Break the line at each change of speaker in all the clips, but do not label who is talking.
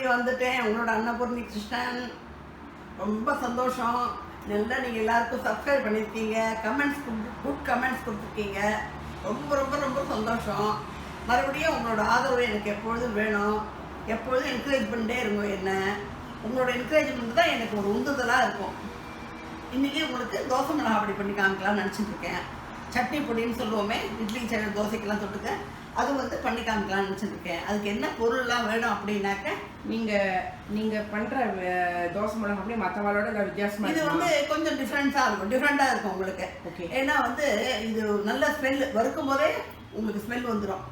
மறுபடியும் வந்துட்டேன். உங்களோட அன்னபூர்ணி கிருஷ்ணன். ரொம்ப சந்தோஷம். நல்லா நீங்கள் எல்லாருக்கும் சப்ஸ்கிரைப் பண்ணியிருக்கீங்க, கமெண்ட்ஸ் குட் கமெண்ட்ஸ் கொடுத்துருக்கீங்க. ரொம்ப ரொம்ப ரொம்ப சந்தோஷம். மறுபடியும் உங்களோட ஆதரவு எனக்கு எப்பொழுதும் வேணும். எப்பொழுதும் என்கரேஜ் பண்ணிட்டே இருக்கும். என்ன உங்களோட என்கரேஜ்மெண்ட் தான் எனக்கு ஒரு உந்துதலாக இருக்கும். இன்றைக்கி உங்களுக்கு தோசை மிளகா அப்படி பண்ணி காமிக்கலாம்னு நினச்சிட்டு இருக்கேன். சட்னி பொடின்னு சொல்லுவோமே, இட்லி தோசைக்கெல்லாம் தொட்டுக்க, அது வந்து பண்ணி காமிக்கலாம்னு நினச்சிருக்கேன். அதுக்கு என்ன பொருள்லாம் வேணும் அப்படின்னாக்க,
நீங்கள் பண்ணுற தோசை மிளகா அப்படியே மற்றவங்களோட வித்தியாசமாக
இது வந்து கொஞ்சம் டிஃப்ரெண்ட்டாக இருக்கும் உங்களுக்கு.
ஓகே.
ஏன்னா வந்து இது நல்ல ஸ்மெல், வறுக்கும் போதே உங்களுக்கு ஸ்மெல் வந்துடும்.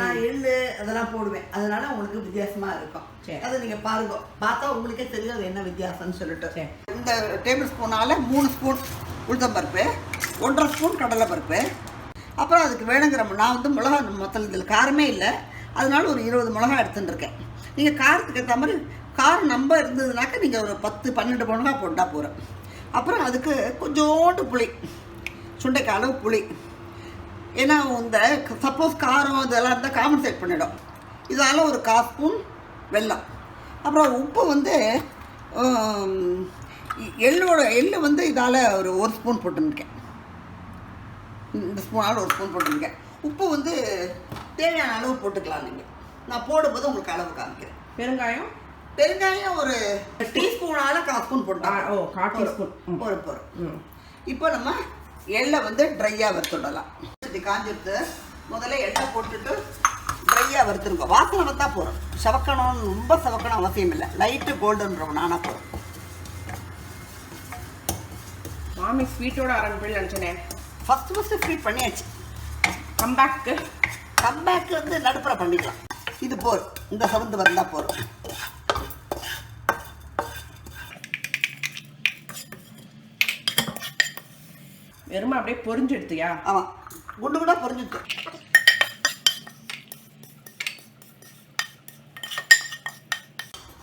நான் எள்ளு அதெல்லாம் போடுவேன், அதனால உங்களுக்கு வித்தியாசமாக இருக்கும். அதை நீங்கள் பாருங்க, பார்த்தா உங்களுக்கே தெரியும் அது என்ன வித்தியாசம்னு சொல்லிட்டு. இந்த டேபிள் ஸ்பூனால் 3 ஸ்பூன் உளுத்தம்பருப்பு, 1.5 ஸ்பூன் கடலைப்பருப்பு, அப்புறம் அதுக்கு வேணுங்கிற நான் வந்து மிளகா மொத்தம் இதில் காரமே இல்லை, அதனால ஒரு 20 மிளகா எடுத்துட்டுருக்கேன். நீங்கள் காரத்துக்கு ஏற்ற மாதிரி காரம் நம்ம இருந்ததுனாக்கா நீங்கள் ஒரு 10-12 மிளகா போட்டால் போகிறோம். அப்புறம் அதுக்கு கொஞ்சோண்டு புளி, சுண்டைக்காய் அளவு புளி. ஏன்னா இந்த சப்போஸ் காரம் இதெல்லாம் இருந்தால் காம்பன்சேட் பண்ணிடும். இதால் ஒரு 1/4 ஸ்பூன் வெல்லம். அப்புறம் உப்பு வந்து எள்ளு வந்து இதால் ஒரு 1 ஸ்பூன் போட்டுருக்கேன். இந்த ஸ்பூனால் 1 ஸ்பூன் போட்டுருக்கேன். உப்பு வந்து தேவையான அளவு போட்டுக்கலாம். நீங்கள் நான் போடும்போது உங்களுக்கு அளவு காமிக்கிறேன். பெருங்காயம் ஒரு டீஸ்பூனால் 1/4 ஸ்பூன் போட்டேன்.
1/4 டீஸ்பூன்
போகிறோம். இப்போ நம்ம எள்ளை வந்து ட்ரையாக வறுத்துடலாம். காஞ்சிருத்து முதல்ல எண்ணெய் போட்டுட்டு ட்ரையாக வறுத்துருக்கோம். வாசனை வந்தா போகிறோம். சவக்கணும், ரொம்ப சவக்கணும் அவசியம் இல்லை. லைட்டு கோல்டன் ப்ரௌன் ஆனால் போகிறோம்.
மாமி ஸ்வீட்டோட ஆரம்பிப்பேன்னு நினச்சேனே.
ஃபஸ்ட்டு ஸ்வீட் பண்ணியாச்சு. கம்பேக்கு வந்து நடுப்புற பண்ணிக்கலாம். இது போர் இந்த சவுந்து வந்தால் போகிறோம்.
வெறுமா அப்படியே பொரிஞ்சு எடுத்தியா?
ஆமாம், குண்டு கூட பொரிஞ்சுட்டு.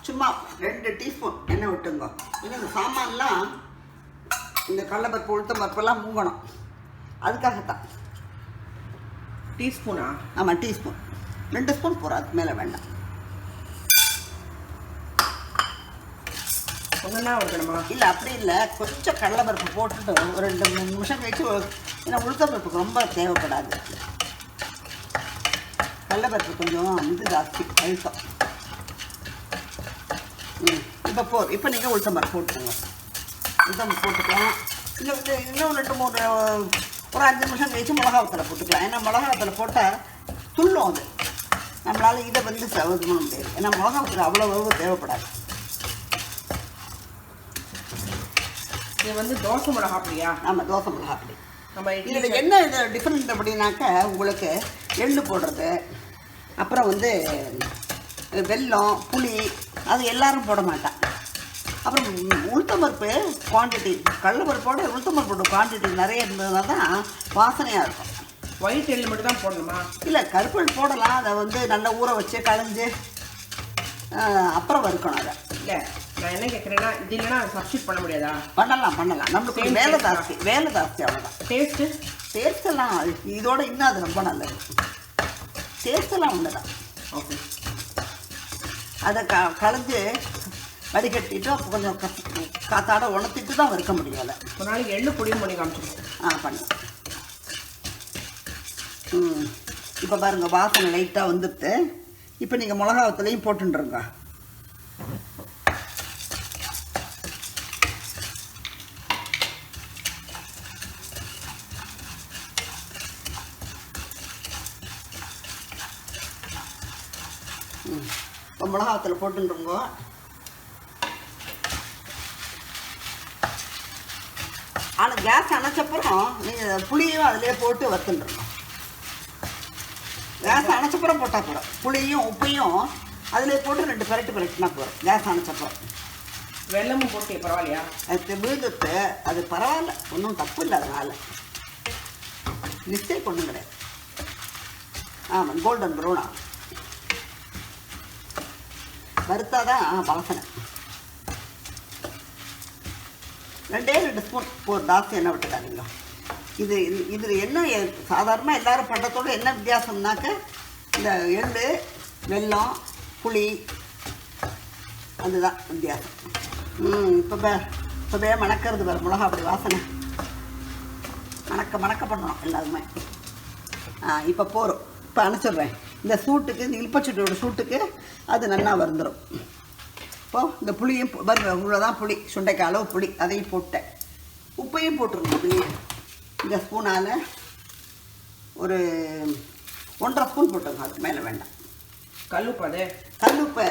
சும்மா 2 டீஸ்பூன் எண்ணெய் விட்டுங்க. இன்னும் இந்த சாமான்லாம், இந்த கடலைப்பருப்பு உளுத்தம்பருப்பெல்லாம் மூங்கணும், அதுக்காகத்தான்.
டீஸ்பூனா?
ஆமாம், டீஸ்பூன். 2 ஸ்பூன் போகிறோம், அதுக்கு மேலே வேண்டாம்.
ஒன்றுனா வைக்கணுமா? இல்லை,
அப்படி இல்லை. கொஞ்சம் கடலைப்பருப்பு போட்டுட்டு ஒரு 2-3 நிமிஷம் கழிச்சு, ஏன்னா உளுத்தம்பருப்புக்கு ரொம்ப தேவைப்படாது. கடலைப்பருப்பு கொஞ்சம் இது ஜாஸ்தி அழுத்தம். இப்போ நீங்கள் உளுத்தம்பருப்பு போட்டுக்கோங்க. உளுத்தம்பருப்பு போட்டுக்கலாம். இல்லை வந்து இன்னும் 2-3 ஒரு 5 நிமிஷம் கழிச்சு மிளகாவத்தில் போட்டுக்கலாம். ஏன்னா மிளகாவத்தில் போட்டால் துள்ளும் அது. நம்மளால் இதை வந்து இது பண்ண முடியாது. ஏன்னா மிளகாவத்தில் அவ்வளோ தேவைப்படாது.
இது வந்து தோசை மிளகா அப்படியா?
ஆமாம், தோசை மிளகா அப்படி.
நம்ம
இதில் என்ன இது டிஃப்ரெண்ட் அப்படின்னாக்க, உங்களுக்கு எள்ளு போடுறது, அப்புறம் வந்து வெல்லம், புளி, அது எல்லாரும் போட மாட்டான். அப்புறம் உளுத்தம்பருப்பு குவான்டிட்டி, கடலைப்பருப்போட உளுத்தம்பருப்போட குவான்டிட்டி நிறைய இருந்ததுனா தான் வாசனையாக இருக்கும்.
ஒயிட் எள்ளு மட்டும் தான் போடணுமா?
இல்லை, கருப்பல் போடலாம். அதை வந்து நல்லா ஊற வச்சு களைஞ்சு அப்புறம் வறுக்கணும். அதை
இல்லை, நான் என்ன கேட்குறேன்னா, இது இல்லைன்னா சப்ஸ்டியூட் பண்ண முடியாதா?
பண்ணலாம். நம்மளுக்கு வேலை ஜாஸ்தி அவ்வளோதான். டேஸ்ட்டெல்லாம் இதோட இன்னும் அது ரொம்ப நல்லது. டேஸ்ட்டெல்லாம் ஒன்று தான்.
ஓகே.
அதை களைஞ்சு வடிகட்டிட்டு அப்போ கொஞ்சம் காத்தாட உணர்த்திட்டு தான் வறுக்க முடியும். அதை
ஒரு நாளைக்கு எள்ளு பொடியும் பண்ணி காமிச்சிருக்கோம்.
பண்ணலாம். இப்போ பாருங்கள், வாசனை லைட்டாக வந்துட்டு. இப்போ நீங்கள் மிளகாவத்துலையும் போட்டுருங்க. இப்போ மிளகாவத்தில் போட்டுருங்க. ஆனால் கேஸ் அணைச்சப்புறம் நீங்கள் புளியும் அதிலே போட்டு வறுத்துட்டுருங்க. கேஸ் அணைச்சப்புறம் போட்டால் போகிறோம். புளியும் உப்பையும் அதிலே போட்டு 2 பெரட்டுனா போகிறோம். கேஸ் அணைச்சப்புறம்
வெல்லமும் போட்டு பரவாயில்லையா?
அது விழுந்துட்டு அது பரவாயில்ல, ஒன்றும் தப்பு இல்லை. அதனால் மிஸ்டேக் ஒன்றும் கிடையாது. ஆமாம், கோல்டன் ப்ரௌனா வறுத்தாதான் வாசனை. 2 ஸ்பூன் ஒரு ஜாஸ்தி எண்ணெய் விட்டுக்காதீங்க. இதில் என்ன சாதாரணமாக எல்லோரும் பண்ணுறதோடு என்ன வித்தியாசம்னாக்க, இந்த எள்ளு, வெல்லம், புளி, அதுதான் வித்தியாசம். இப்போவே மணக்கிறது வேறு மிளகா அப்படி வாசனை மணக்க பண்ணணும் எல்லாருமே. இப்போ போகிறோம். இப்போ அனுப்பிச்சிடுறேன். இந்த சூட்டுக்கு, இந்த இல்பச்சட்டியோட சூட்டுக்கு அது நல்லா வந்துடும். இப்போது இந்த புளியும் இவ்வளோதான் புளி, சுண்டைக்காய் அளவு புளி, அதையும் போட்டேன். உப்பையும் போட்டுருங்க. அப்படியே இந்த ஸ்பூனால் ஒரு 1.5 ஸ்பூன் போட்டுருங்க. அதுக்கு மேலே வேண்டாம். கல்லுப்பை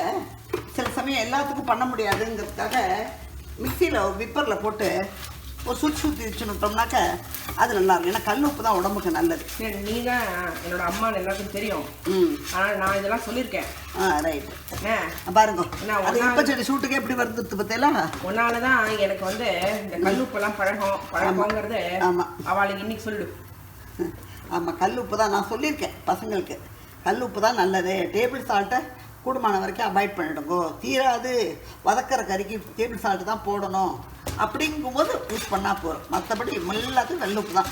சில சமயம் எல்லாத்துக்கும் பண்ண முடியாதுங்கிறதுக்காக மிக்சியில் விப்பரில் போட்டு ஒரு சுற்றி வச்சுட்டோம்னாக்க அது நல்லாயிருக்கும். ஏன்னா கல் உப்பு தான் உடம்புக்கு நல்லது.
நீ தான் என்னோட அம்மா எல்லாத்துக்கும் தெரியும். ஆனால் நான் இதெல்லாம் சொல்லியிருக்கேன்.
ரைட்டு பாருங்க. அது இப்பச்சடி சூட்டுக்கு எப்படி வருது பார்த்தீங்களா?
ஒன்னால தான் எனக்கு வந்து இந்த கல் உப்பெல்லாம் பழகங்கிறது.
ஆமாம்,
அவளுக்கு இன்னைக்கு சொல்லு.
ஆமாம், கல் உப்பு தான் நான் சொல்லியிருக்கேன் பசங்களுக்கு. கல் உப்பு தான் நல்லது. டேபிள் சால்ட்டை கூடுமான வரைக்கும் அவாய்ட் பண்ணிவிடுங்கோ. தீராது வதக்கிற கறிக்கு டேபிள் சால்ட்டு தான் போடணும் அப்படிங்கும்போது யூஸ் பண்ணால் போகிறோம். மற்றபடி எல்லாத்துக்கும் கல் உப்பு தான்.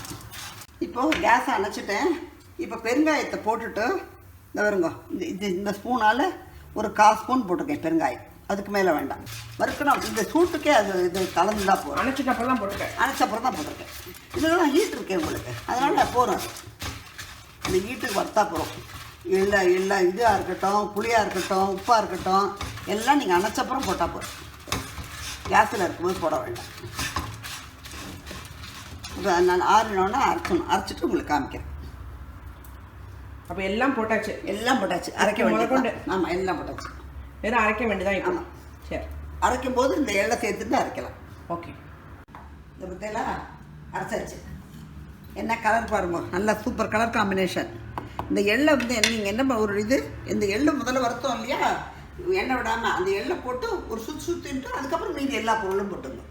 இப்போது கேஸை அணைச்சிட்டேன். இப்போ பெருங்காயத்தை போட்டுட்டு இந்த வருங்க, இந்த ஸ்பூனால் ஒரு 1/4 ஸ்பூன் போட்டிருக்கேன் பெருங்காயம். அதுக்கு மேலே வேண்டாம். வறுக்கணும். இந்த சூட்டுக்கே அது இது கலந்துதான் போகிறோம்.
அணைச்சப்பறம் தான் போட்டிருக்கேன்.
அணைச்சப்பறம் தான் போட்டிருக்கேன். இதெல்லாம் ஹீட் இருக்கேன் உங்களுக்கு, அதனால் போகிறோம். இந்த ஹீட்டுக்கு வறுத்தா போகிறோம். எல்லாம் இதாக இருக்கட்டும், புளியாக இருக்கட்டும், உப்பாக இருக்கட்டும், எல்லாம் நீங்கள் அணைச்சப்பறம் போட்டால் போதும். கேஸில் இருக்கும்போது போட வேண்டாம். இப்போ நான் ஆறினோன்னா அரைச்சிட்டு உங்களுக்கு காமிக்கிறேன்.
அப்போ எல்லாம் போட்டாச்சு.
அரைக்க வேண்டியது. ஆமாம், எல்லாம் போட்டாச்சு.
வெறும் அரைக்க வேண்டியதான். ஆமாம், சரி.
அரைக்கும் போது இந்த எள்ளை சேர்த்துட்டு அரைக்கலாம்.
ஓகே.
இந்த பற்றியெல்லாம் அரைச்சாச்சு. என்ன கலர் பாருங்க, நல்ல சூப்பர் கலர் காம்பினேஷன். இந்த எள்ளை வந்து நீங்கள் என்ன ஒரு இந்த எள்ளு முதல்ல வறுத்தோம் இல்லையா, எண்ணெய் விடாமல் அந்த எள்ளை போட்டு ஒரு சுற்றிட்டு அதுக்கப்புறம் மீதி எல்லா பொருளும் போட்டுங்க.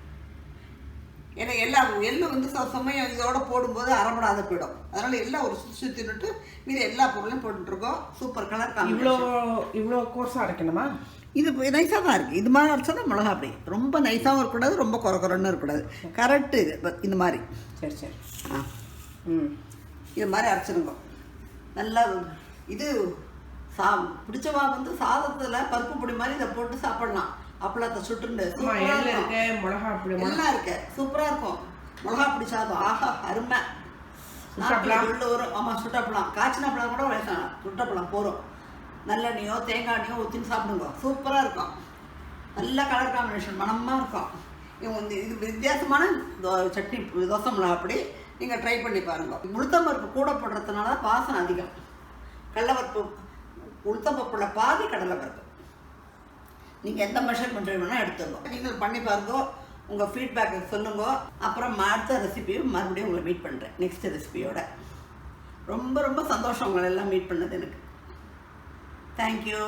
ஏன்னா எள்ளு வந்து சமயம் இதோட போடும்போது அரைப்படாத போயிடும். அதனால் எல்லாம் ஒரு சுற்றிட்டு மீதி எல்லா பொருளையும் போட்டுருக்கோம். Super colour combination.
இவ்வளோ கோர்ஸாக அரைக்கணுமா?
இது நைஸாக தான் இருக்குது. இது மாதிரி அரைச்சா தான் மிளகா. அப்படி ரொம்ப நைஸாகவும் இருக்கக்கூடாது, ரொம்ப குறைன்னு இருக்கக்கூடாது. கரெக்டு இது இந்த மாதிரி.
சரி.
இது மாதிரி அரைச்சிருங்க. நல்லா இது பிடிச்சவா வந்து சாதத்தில் பருப்பு பொடி மாதிரி இதை போட்டு சாப்பிடலாம். அப்பளத்தை சுட்டுண்டு எல்லாம் இருக்கு. சூப்பராக இருக்கும். மிளகா பொடி சாதம். ஆஹா, அருமை. வரும். ஆமாம், சுட்டப்பழம். காய்ச்சினப்பழம் கூட வயசான சுட்டப்பழம் போகிறோம். நல்லெண்ணெயோ தேங்காய் எண்ணெயோ ஊற்றின்னு சாப்பிடுங்க. சூப்பராக இருக்கும். நல்ல கலர் காம்பினேஷன், மனமாக இருக்கும். இது வித்தியாசமான சட்னி, தோசை மிளகா அப்படி நீங்கள் ட்ரை பண்ணி பாருங்கள். உளுத்தம்பருப்பு கூட போடுறதுனால வாசனை அதிகம். கடலைப்பருப்பு, உளுத்தம்பருப்புல பாதி கடலைப்பருப்பு. நீங்கள் எந்த மெஷர்மெண்ட் வேணால் எடுத்துங்க. நீங்கள் பண்ணி பாருங்க. உங்கள் ஃபீட்பேக்கை சொல்லுங்க. அப்புறம் அடுத்த ரெசிபியும் மறுபடியும் உங்களை மீட் பண்ணுறேன் நெக்ஸ்ட் ரெசிபியோட. ரொம்ப ரொம்ப சந்தோஷம் உங்களை எல்லாம் மீட் பண்ணது எனக்கு. தேங்க்யூ.